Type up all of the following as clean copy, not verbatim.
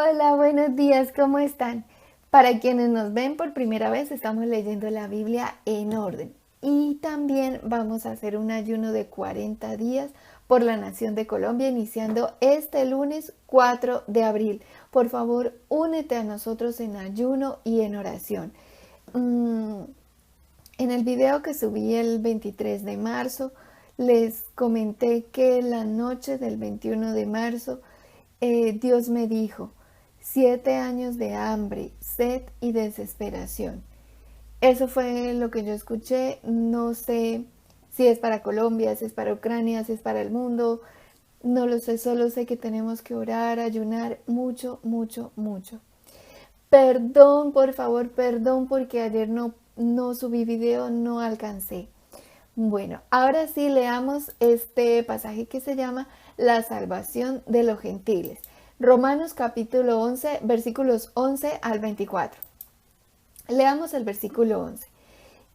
Hola, buenos días, ¿cómo están? Para quienes nos ven por primera vez, estamos leyendo la Biblia en orden y también vamos a hacer un ayuno de 40 días por la nación de Colombia, iniciando este lunes 4 de abril. Por favor, únete a nosotros en ayuno y en oración. En el video que subí el 23 de marzo, les comenté que la noche del 21 de marzo, Dios me dijo, 7 años de hambre, sed y desesperación. Eso fue lo que yo escuché. No sé si es para Colombia, si es para Ucrania, si es para el mundo. No lo sé, solo sé que tenemos que orar, ayunar mucho, mucho, mucho. Perdón, por favor, perdón porque ayer no subí video, no alcancé. Bueno, ahora sí leamos este pasaje que se llama La salvación de los gentiles. Romanos capítulo 11, versículos 11 al 24. Leamos el versículo 11.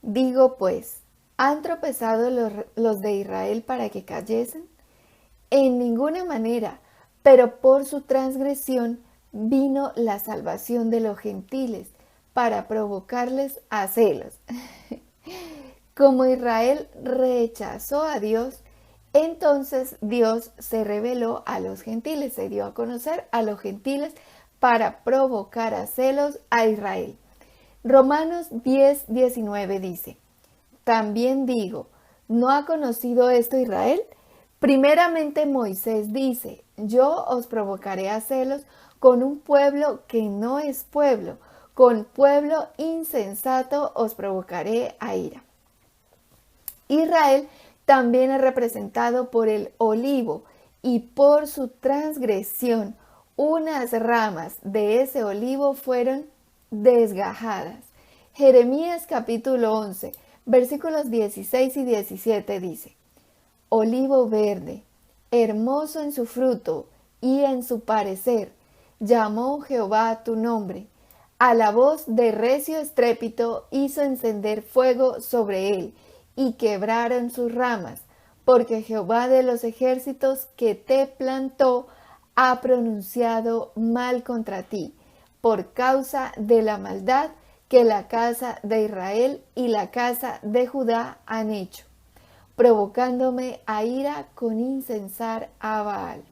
Digo pues, ¿han tropezado los de Israel para que cayesen? En ninguna manera, pero por su transgresión vino la salvación de los gentiles para provocarles a celos. Como Israel rechazó a Dios, entonces Dios se reveló a los gentiles, se dio a conocer a los gentiles para provocar a celos a Israel. Romanos 10:19 dice, también digo, ¿no ha conocido esto Israel? Primeramente Moisés dice, yo os provocaré a celos con un pueblo que no es pueblo, con pueblo insensato os provocaré a ira. Israel también es representado por el olivo y por su transgresión unas ramas de ese olivo fueron desgajadas. Jeremías capítulo 11, versículos 16 y 17 dice, olivo verde, hermoso en su fruto y en su parecer, llamó Jehová tu nombre. A la voz de recio estrépito hizo encender fuego sobre él, y quebraron sus ramas, porque Jehová de los ejércitos que te plantó ha pronunciado mal contra ti, por causa de la maldad que la casa de Israel y la casa de Judá han hecho, provocándome a ira con incensar a Baal.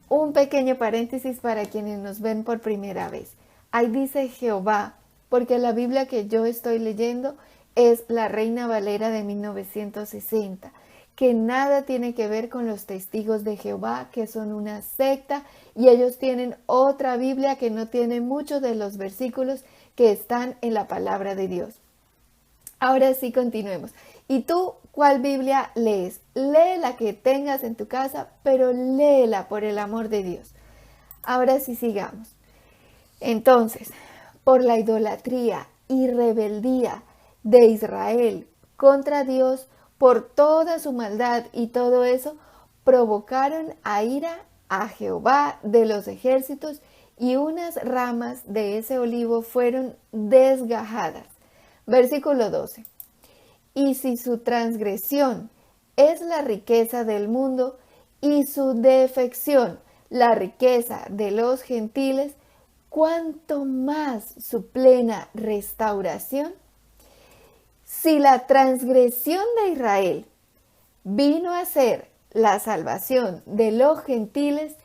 Un pequeño paréntesis para quienes nos ven por primera vez. Ahí dice Jehová, porque la Biblia que yo estoy leyendo es la Reina Valera de 1960, que nada tiene que ver con los Testigos de Jehová, que son una secta, y ellos tienen otra Biblia que no tiene muchos de los versículos que están en la palabra de Dios. Ahora sí, continuemos. ¿Y tú cuál Biblia lees? Lee la que tengas en tu casa, pero léela por el amor de Dios. Ahora sí, sigamos. Entonces, por la idolatría y rebeldía de Israel contra Dios, por toda su maldad y todo eso, provocaron a ira a Jehová de los ejércitos y unas ramas de ese olivo fueron desgajadas. Versículo 12. Y si su transgresión es la riqueza del mundo y su defección la riqueza de los gentiles, ¿cuánto más su plena restauración? Si la transgresión de Israel vino a ser la salvación de los gentiles,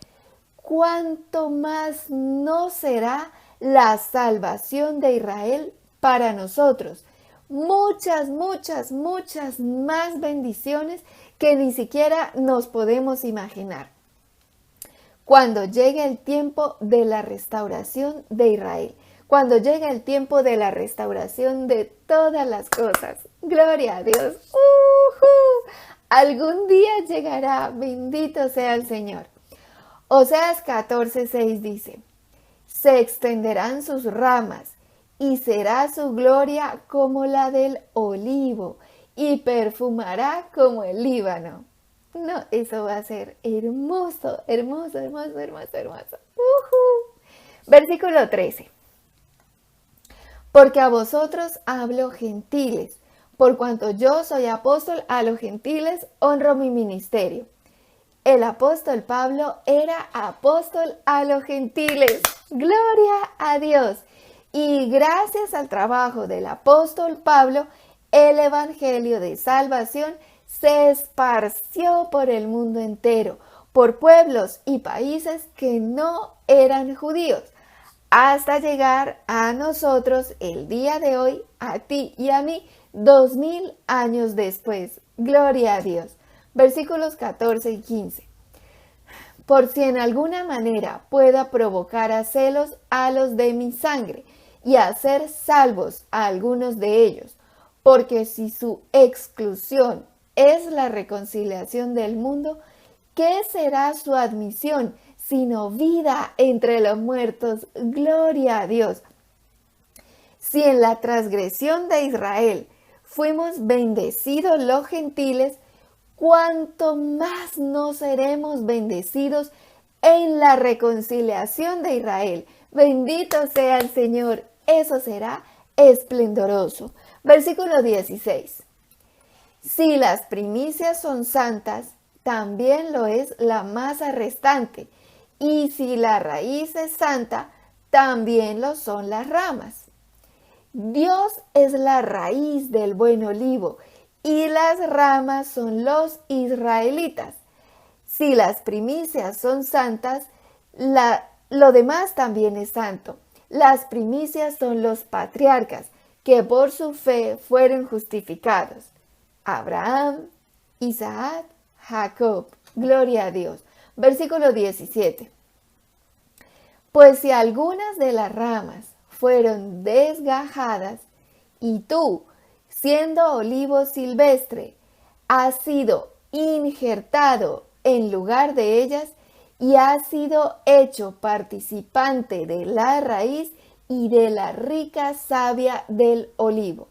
¿cuánto más no será la salvación de Israel para nosotros? Muchas, muchas, muchas más bendiciones que ni siquiera nos podemos imaginar. Cuando llegue el tiempo de la restauración de Israel, cuando llegue el tiempo de la restauración de todas las cosas. Gloria a Dios. Algún día llegará, bendito sea el Señor. Oseas 14:6 dice, se extenderán sus ramas y será su gloria como la del olivo y perfumará como el Líbano. No, eso va a ser hermoso, hermoso, hermoso, hermoso, hermoso. Versículo 13. Porque a vosotros hablo gentiles, por cuanto yo soy apóstol a los gentiles, honro mi ministerio. El apóstol Pablo era apóstol a los gentiles. ¡Gloria a Dios! Y gracias al trabajo del apóstol Pablo, el evangelio de salvación se esparció por el mundo entero, por pueblos y países que no eran judíos, hasta llegar a nosotros el día de hoy, a ti y a mí, 2000 años después. Gloria a Dios. Versículos 14 y 15. Por si en alguna manera pueda provocar a celos a los de mi sangre y hacer salvos a algunos de ellos, porque si su exclusión es la reconciliación del mundo, ¿qué será su admisión sino vida entre los muertos? Gloria a Dios. Si en la transgresión de Israel fuimos bendecidos los gentiles, cuánto más no seremos bendecidos en la reconciliación de Israel. Bendito sea el Señor, eso será esplendoroso. Versículo 16. Si las primicias son santas, también lo es la masa restante, y si la raíz es santa, también lo son las ramas. Dios es la raíz del buen olivo, y las ramas son los israelitas. Si las primicias son santas, lo demás también es santo. Las primicias son los patriarcas, que por su fe fueron justificados. Abraham, Isaac, Jacob. Gloria a Dios. Versículo 17. Pues si algunas de las ramas fueron desgajadas, y tú, siendo olivo silvestre, has sido injertado en lugar de ellas y has sido hecho participante de la raíz y de la rica savia del olivo.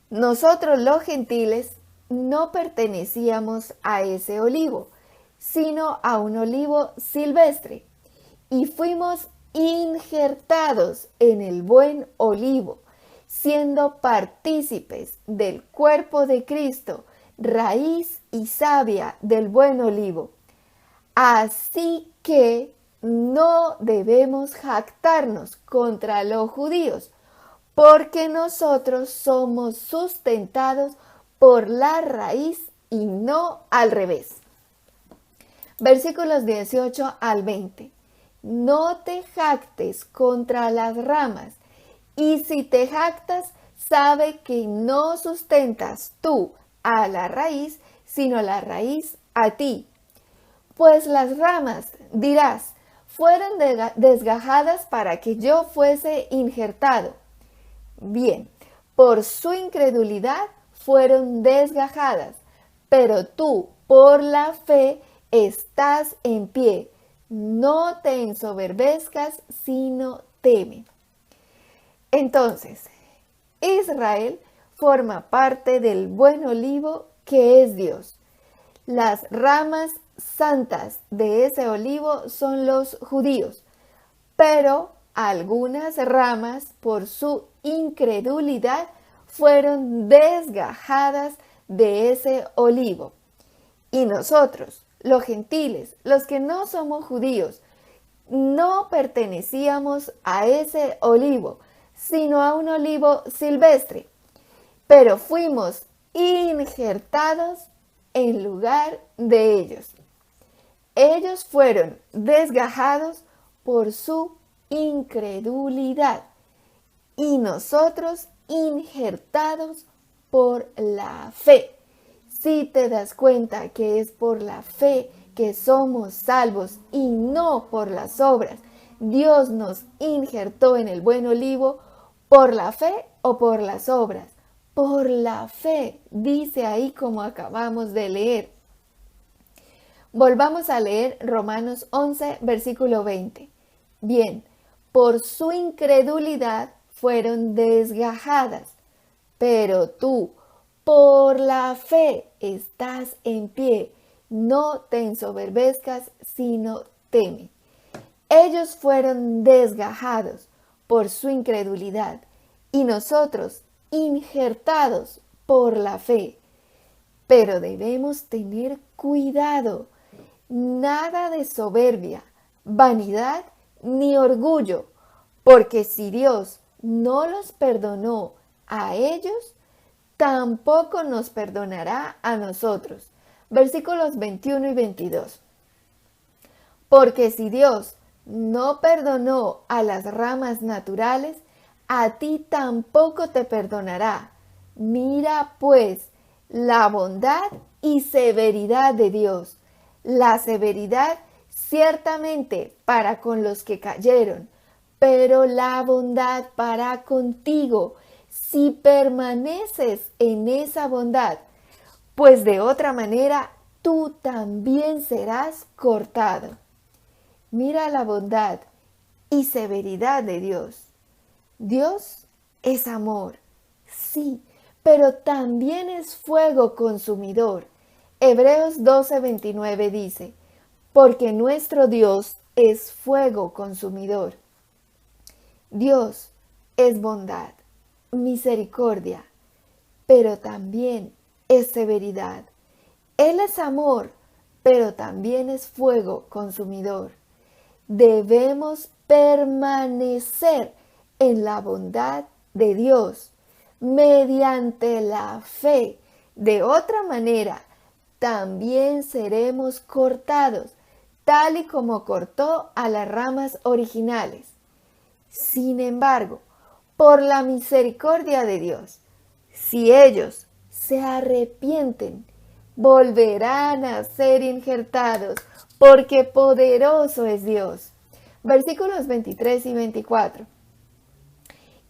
Nosotros los gentiles no pertenecíamos a ese olivo, sino a un olivo silvestre, y fuimos injertados en el buen olivo, siendo partícipes del cuerpo de Cristo, raíz y savia del buen olivo. Así que no debemos jactarnos contra los judíos, porque nosotros somos sustentados por la raíz y no al revés. Versículos 18 al 20. No te jactes contra las ramas, y si te jactas, sabe que no sustentas tú a la raíz, sino la raíz a ti. Pues las ramas, dirás, fueron desgajadas para que yo fuese injertado. Bien, por su incredulidad fueron desgajadas, pero tú, por la fe, estás en pie. No te ensoberbezcas, sino teme. Entonces, Israel forma parte del buen olivo que es Dios. Las ramas santas de ese olivo son los judíos, pero algunas ramas por su incredulidad fueron desgajadas de ese olivo. Y nosotros, los gentiles, los que no somos judíos, no pertenecíamos a ese olivo, sino a un olivo silvestre, pero fuimos injertados en lugar de ellos. Ellos fueron desgajados por su incredulidad y nosotros injertados por la fe. Si te das cuenta que es por la fe que somos salvos y no por las obras, Dios nos injertó en el buen olivo por la fe o por las obras. Por la fe, dice ahí como acabamos de leer. Volvamos a leer Romanos 11, versículo 20. Bien, por su incredulidad fueron desgajadas, pero tú, por la fe, estás en pie. No te ensoberbezcas, sino teme. Ellos fueron desgajados por su incredulidad y nosotros injertados por la fe. Pero debemos tener cuidado nada de soberbia, vanidad ni orgullo, porque si Dios no los perdonó a ellos, tampoco nos perdonará a nosotros. Versículos 21 y 22. Porque si Dios no perdonó a las ramas naturales, a ti tampoco te perdonará. Mira pues la bondad y severidad de Dios. La severidad ciertamente para con los que cayeron, pero la bondad para contigo, si permaneces en esa bondad, pues de otra manera tú también serás cortado. Mira la bondad y severidad de Dios. Dios es amor, sí, pero también es fuego consumidor. Hebreos 12:29 dice, porque nuestro Dios es fuego consumidor. Dios es bondad, misericordia, pero también es severidad. Él es amor, pero también es fuego consumidor. Debemos permanecer en la bondad de Dios mediante la fe. De otra manera, también seremos cortados, tal y como cortó a las ramas originales. Sin embargo, por la misericordia de Dios, si ellos se arrepienten, volverán a ser injertados, porque poderoso es Dios. Versículos 23 y 24.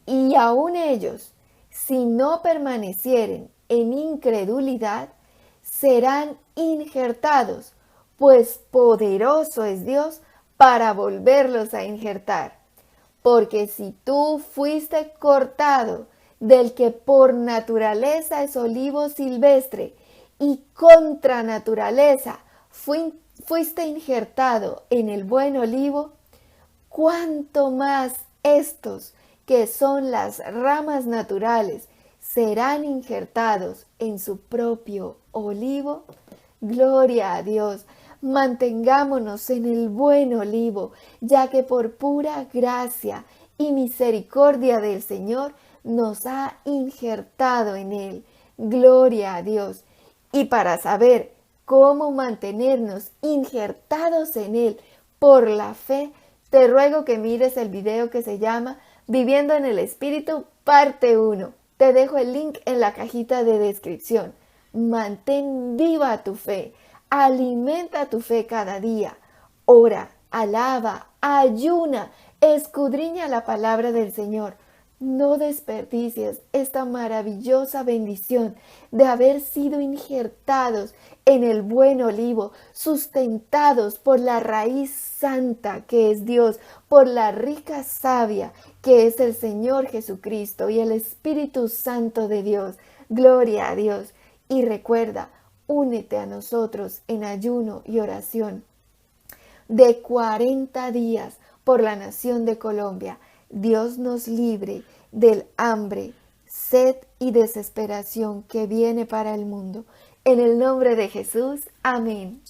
Y aun ellos, si no permanecieren en incredulidad, serán injertados, pues poderoso es Dios para volverlos a injertar. Porque si tú fuiste cortado del que por naturaleza es olivo silvestre y contra naturaleza fuiste injertado en el buen olivo, cuánto más estos que son las ramas naturales serán injertados en su propio olivo. Gloria a Dios. Mantengámonos en el buen olivo, ya que por pura gracia y misericordia del Señor nos ha injertado en él. Gloria a Dios. Y para saber cómo mantenernos injertados en él por la fe, te ruego que mires el video que se llama Viviendo en el Espíritu, parte 1. Te dejo el link en la cajita de descripción. Mantén viva tu fe. Alimenta tu fe cada día. Ora, alaba, ayuna, escudriña la palabra del Señor. No desperdicies esta maravillosa bendición de haber sido injertados en el buen olivo, sustentados por la raíz santa que es Dios, por la rica savia que es el Señor Jesucristo y el Espíritu Santo de Dios. Gloria a Dios. Y recuerda, únete a nosotros en ayuno y oración de 40 días por la nación de Colombia. Dios nos libre del hambre, sed y desesperación que viene para el mundo. En el nombre de Jesús, amén.